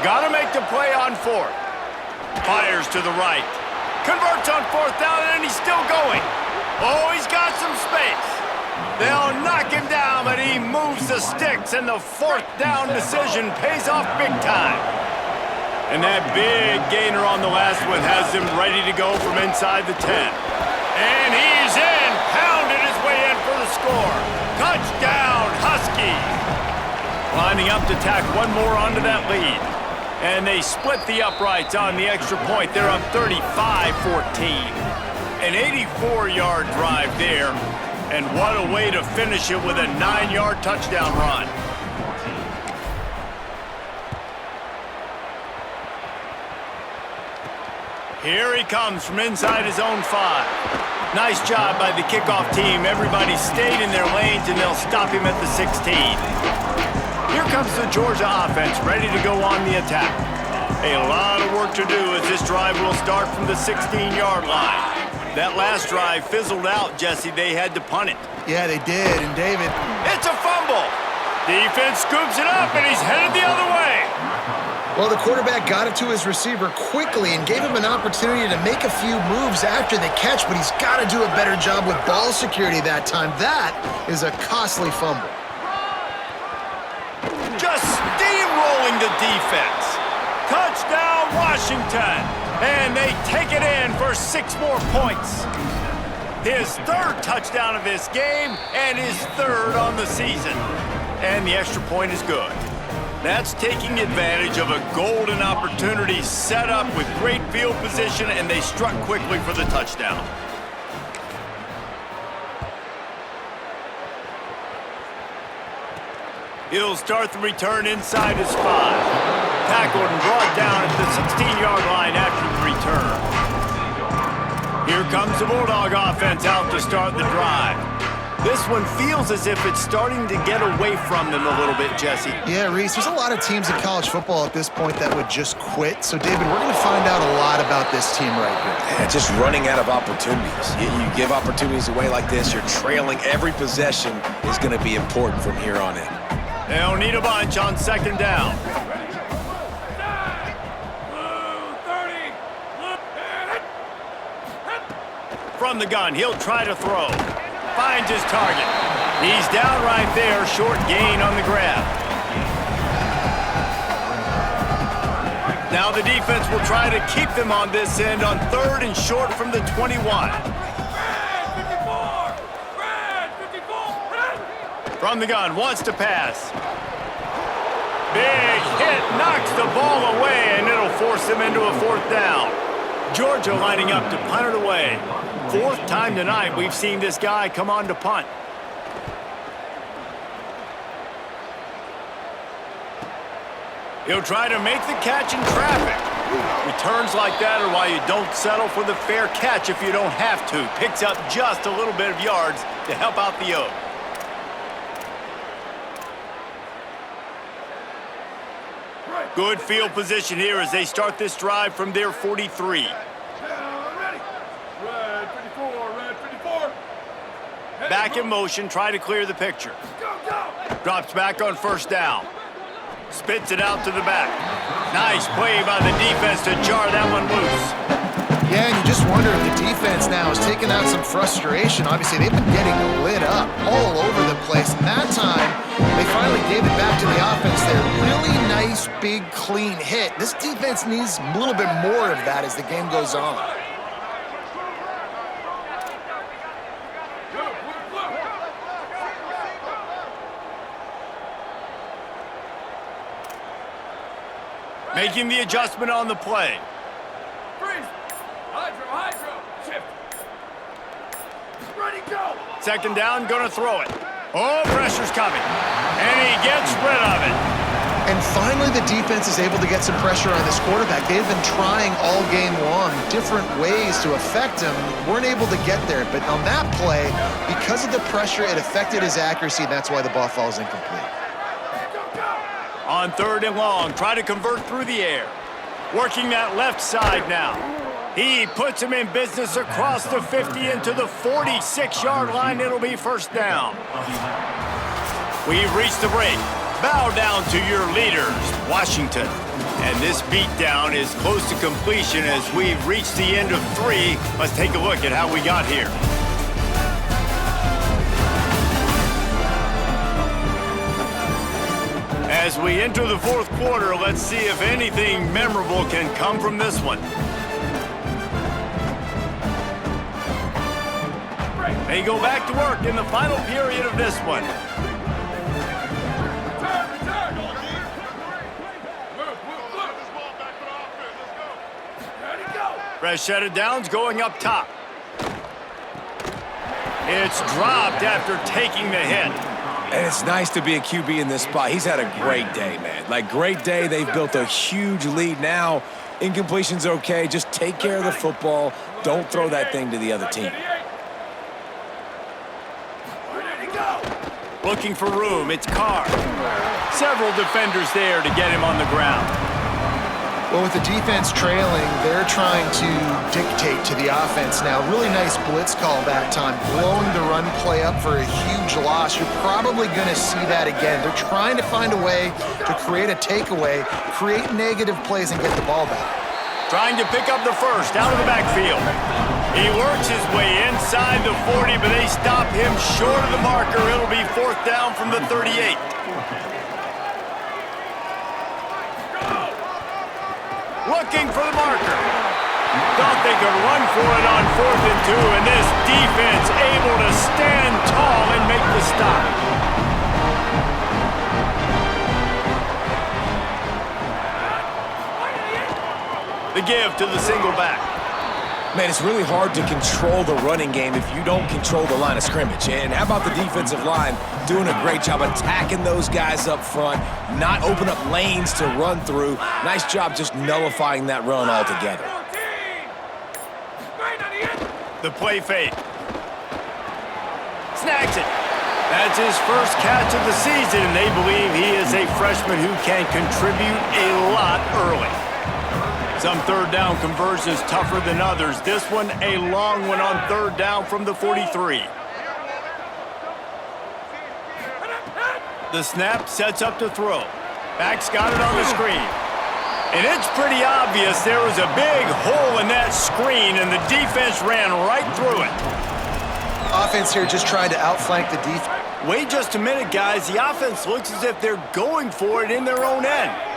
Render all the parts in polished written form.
Got to make the play on fourth. Fires to the right. Converts on fourth down, and he's still going. Oh, he's got some space. They'll knock him down, but he moves the sticks, and the fourth down decision pays off big time. And that big gainer on the last one has him ready to go from inside the 10. And he's in, pounded his way in for the score. Touchdown, Huskies. Lining up to tack one more onto that lead. And they split the uprights on the extra point. They're up 35-14. An 84-yard drive there. And what a way to finish it with a 9-yard touchdown run. Here he comes from inside his own 5. Nice job by the kickoff team. Everybody stayed in their lanes, and they'll stop him at the 16. Here comes the Georgia offense, ready to go on the attack. A lot of work to do as this drive will start from the 16-yard line. That last drive fizzled out, Jesse. They had to punt it. Yeah, they did, and David... It's a fumble! Defense scoops it up, and he's headed the other way. Well, the quarterback got it to his receiver quickly and gave him an opportunity to make a few moves after the catch, but he's got to do a better job with ball security that time. That is a costly fumble. Just steamrolling the defense. Touchdown, Washington. And they take it in for 6 more points. His 3rd touchdown of this game and his 3rd on the season. And the extra point is good. That's taking advantage of a golden opportunity set up with great field position, and they struck quickly for the touchdown. He'll start the return inside his 5. Tackled and brought down at the 16-yard line after the return. Here comes the Bulldog offense out to start the drive. This one feels as if it's starting to get away from them a little bit, Jesse. Yeah, Reese, there's a lot of teams in college football at this point that would just quit. So, David, we're going to find out a lot about this team right here. Yeah, just running out of opportunities. You give opportunities away like this, you're trailing. Every possession is going to be important from here on in. They'll need a bunch on 2nd down. From the gun, he'll try to throw. Finds his target. He's down right there, short gain on the grab. Now the defense will try to keep them on this end on 3rd and short from the 21. From the gun, wants to pass. Big hit, knocks the ball away, and it'll force them into a 4th down. Georgia lining up to punt it away. 4th time tonight we've seen this guy come on to punt. He'll try to make the catch in traffic. Returns like that are why you don't settle for the fair catch if you don't have to. Picks up just a little bit of yards to help out the O. Good field position here as they start this drive from their 43. Back in motion, try to clear the picture. Drops back on 1st down. Spits it out to the back. Nice play by the defense to jar that one loose. Yeah, and you just wonder if the defense now is taking out some frustration. Obviously, they've been getting lit up all over the place. And that time, they finally gave it back to the offense there. Really nice, big, clean hit. This defense needs a little bit more of that as the game goes on. Making the adjustment on the play. Freeze! Hydro! Shift! Ready, go! 2nd down, gonna throw it. Oh, pressure's coming. And he gets rid of it. And finally, the defense is able to get some pressure on this quarterback. They've been trying all game long different ways to affect him. Weren't able to get there. But on that play, because of the pressure, it affected his accuracy, and that's why the ball falls incomplete. On 3rd and long, try to convert through the air. Working that left side now. He puts him in business across the 50 into the 46-yard line. It'll be 1st down. We've reached the break. Bow down to your leaders, Washington. And this beatdown is close to completion as we've reached the end of 3. Let's take a look at how we got here. As we enter the 4th quarter, let's see if anything memorable can come from this one. They go back to work in the final period of this one. Fresh set of downs going up top. It's dropped after taking the hit. And it's nice to be a QB in this spot. He's had a great day, man. Like, great day. They've built a huge lead now. Incompletion's okay. Just take care of the football. Don't throw that thing to the other team. Looking for room, it's Carr. Several defenders there to get him on the ground. Well, with the defense trailing, they're trying to dictate to the offense now. Really nice blitz call that time, blowing the run play up for a huge loss. You're probably going to see that again. They're trying to find a way to create a takeaway, create negative plays, and get the ball back. Trying to pick up the first out of the backfield. He works his way inside the 40, but they stop him short of the marker. It'll be 4th down from the 38. Looking for the marker. Thought they could run for it on 4th and 2, and this defense able to stand tall and make the stop. The give to the single back. Man, it's really hard to control the running game if you don't control the line of scrimmage. And how about the defensive line doing a great job attacking those guys up front, not open up lanes to run through. Nice job just nullifying that run altogether. The play fake. Snags it. That's his first catch of the season, and they believe he is a freshman who can contribute a lot early. Some 3rd down conversions tougher than others. This one a long one on 3rd down from the 43. The snap sets up to throw. Back's got it on the screen. And it's pretty obvious there was a big hole in that screen, and the defense ran right through it. Offense here just trying to outflank the defense. Wait just a minute, guys. The offense looks as if they're going for it in their own end.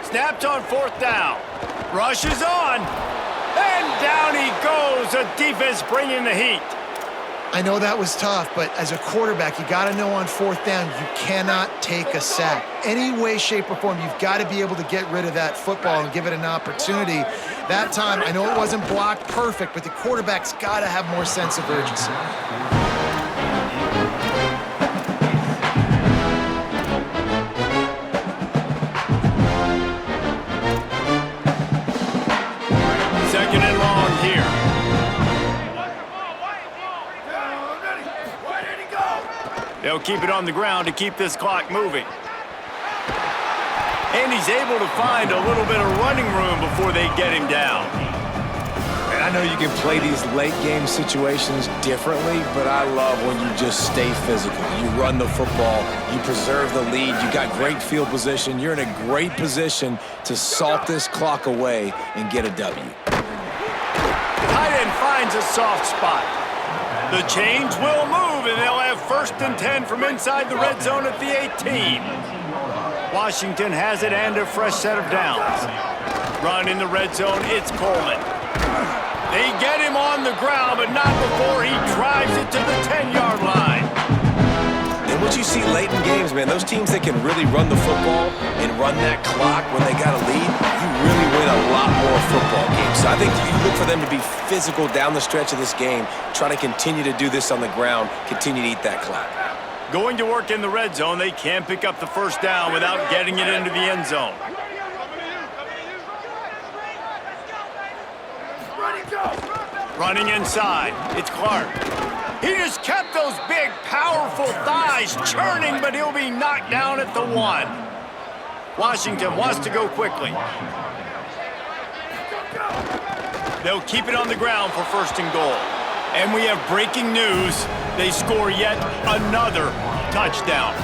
Snapped on 4th down. Rush is on. And down he goes. The defense bringing the heat. I know that was tough, but as a quarterback, you got to know on 4th down, you cannot take a sack. Any way, shape, or form, you've got to be able to get rid of that football and give it an opportunity. That time, I know it wasn't blocked perfect, but the quarterback's got to have more sense of urgency. They'll keep it on the ground to keep this clock moving. And he's able to find a little bit of running room before they get him down. And I know you can play these late game situations differently, but I love when you just stay physical. You run the football, you preserve the lead, you got great field position, you're in a great position to salt this clock away and get a W. Tight end finds a soft spot. The chains will move, and they'll have 1st and 10 from inside the red zone at the 18. Washington has it and a fresh set of downs. Run in the red zone, it's Coleman. They get him on the ground, but not before he drives it to the 10-yard line. And what you see late in games, man, those teams that can really run the football and run that clock when they got a lead, you really win a lot more football games. So I think you look for them to be physical down the stretch of this game, try to continue to do this on the ground, continue to eat that clock. Going to work in the red zone, they can't pick up the 1st down without getting it into the end zone. Running inside, it's Clark. He just kept those big, powerful thighs churning, but he'll be knocked down at the 1. Washington wants to go quickly. They'll keep it on the ground for 1st and goal. And we have breaking news. They score yet another touchdown.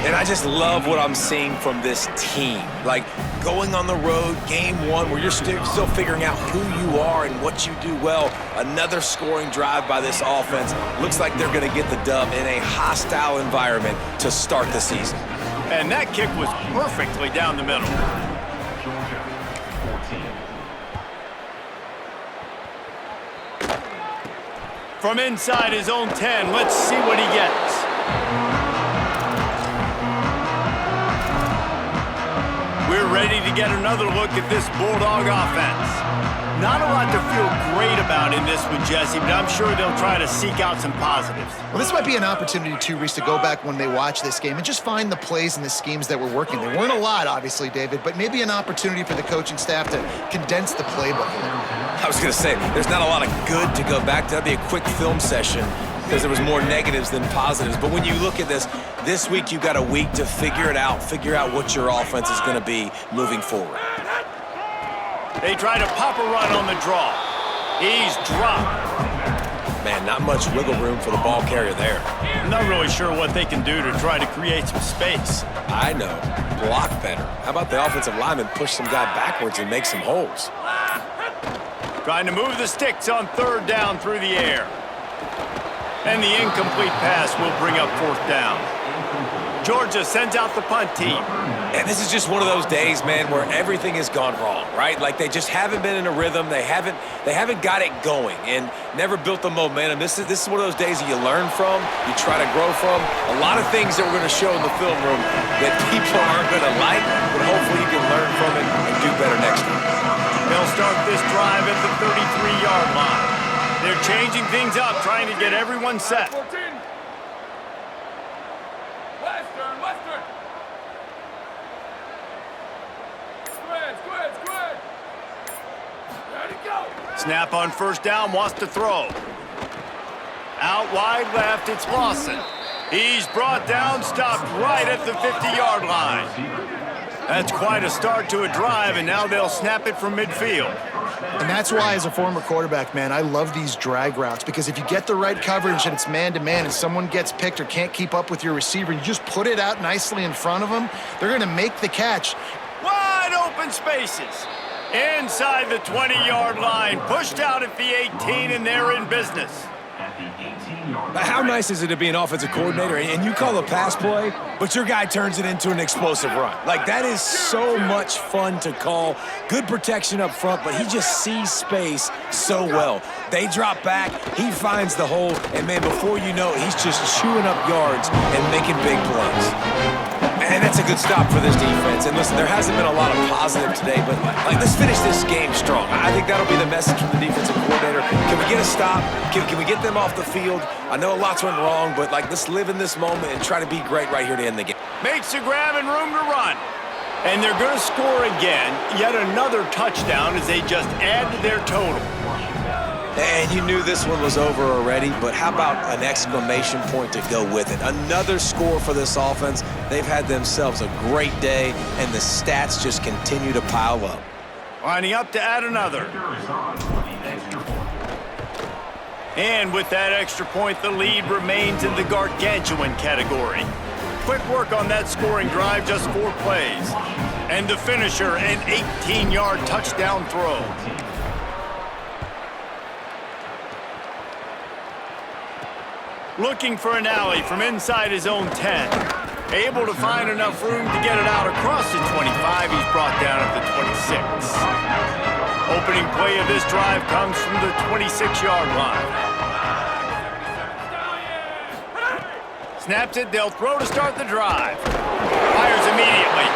And I just love what I'm seeing from this team. Like, going on the road, game one, where you're still figuring out who you are and what you do well. Another scoring drive by this offense. Looks like they're going to get the dub in a hostile environment to start the season. And that kick was perfectly down the middle. From inside his own 10, let's see what he gets. We're ready to get another look at this Bulldog offense. Not a lot to feel great about in this one, Jesse, but I'm sure they'll try to seek out some positives. Well, this might be an opportunity, too, Reese, to go back when they watch this game and just find the plays and the schemes that were working. There weren't a lot, obviously, David, but maybe an opportunity for the coaching staff to condense the playbook. I was going to say, there's not a lot of good to go back to. That'd be a quick film session because there was more negatives than positives. But when you look at this week you've got a week to figure out what your offense is going to be moving forward. They try to pop a run on the draw. He's dropped. Man, not much wiggle room for the ball carrier there. I'm not really sure what they can do to try to create some space. I know. Block better. How about the offensive lineman push some guy backwards and make some holes? Trying to move the sticks on third down through the air. And the incomplete pass will bring up fourth down. Georgia sends out the punt team. And this is just one of those days, man, where everything has gone wrong, right? Like they just haven't been in a rhythm. They haven't got it going and never built the momentum. This is one of those days that you learn from, you try to grow from. A lot of things that we're going to show in the film room that people aren't going to like, but hopefully you can learn from it and do better next time. They'll start this drive at the 33-yard line. They're changing things up, trying to get everyone set. 14. Western. Squid. Ready, go. Snap on first down, wants to throw. Out wide left, it's Lawson. He's brought down, stopped right at the 50-yard line. That's quite a start to a drive, and now they'll snap it from midfield. And that's why, as a former quarterback, man, I love these drag routes, because if you get the right coverage and it's man-to-man and someone gets picked or can't keep up with your receiver, you just put it out nicely in front of them, they're going to make the catch. Wide open spaces. Inside the 20-yard line, pushed out at the 18, and they're in business. But how nice is it to be an offensive coordinator and you call a pass play, but your guy turns it into an explosive run? Like, that is so much fun to call. Good protection up front, but he just sees space so well. They drop back, he finds the hole, and man, before you know it, he's just chewing up yards and making big plays. And that's a good stop for this defense. And listen, there hasn't been a lot of positive today, but like, let's finish this game strong. I think that'll be the message from the defensive coordinator. Can we get a stop? Can we get them off the field? I know lots went wrong, but like, let's live in this moment and try to be great right here to end the game. Makes the grab and room to run. And they're going to score again. Yet another touchdown as they just add to their total. And you knew this one was over already, but how about an exclamation point to go with it? Another score for this offense. They've had themselves a great day, and the stats just continue to pile up. Lining up to add another. And with that extra point, the lead remains in the gargantuan category. Quick work on that scoring drive, just 4 plays. And the finisher, an 18-yard touchdown throw. Looking for an alley from inside his own 10. Able to find enough room to get it out across the 25. He's brought down at the 26. Opening play of this drive comes from the 26-yard line. Snaps it, they'll throw to start the drive. Fires immediately.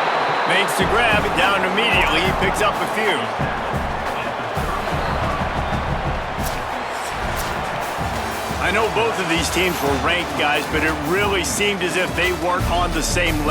Makes the grab, down immediately. He picks up a few. I know both of these teams were ranked, guys, but it really seemed as if they weren't on the same level.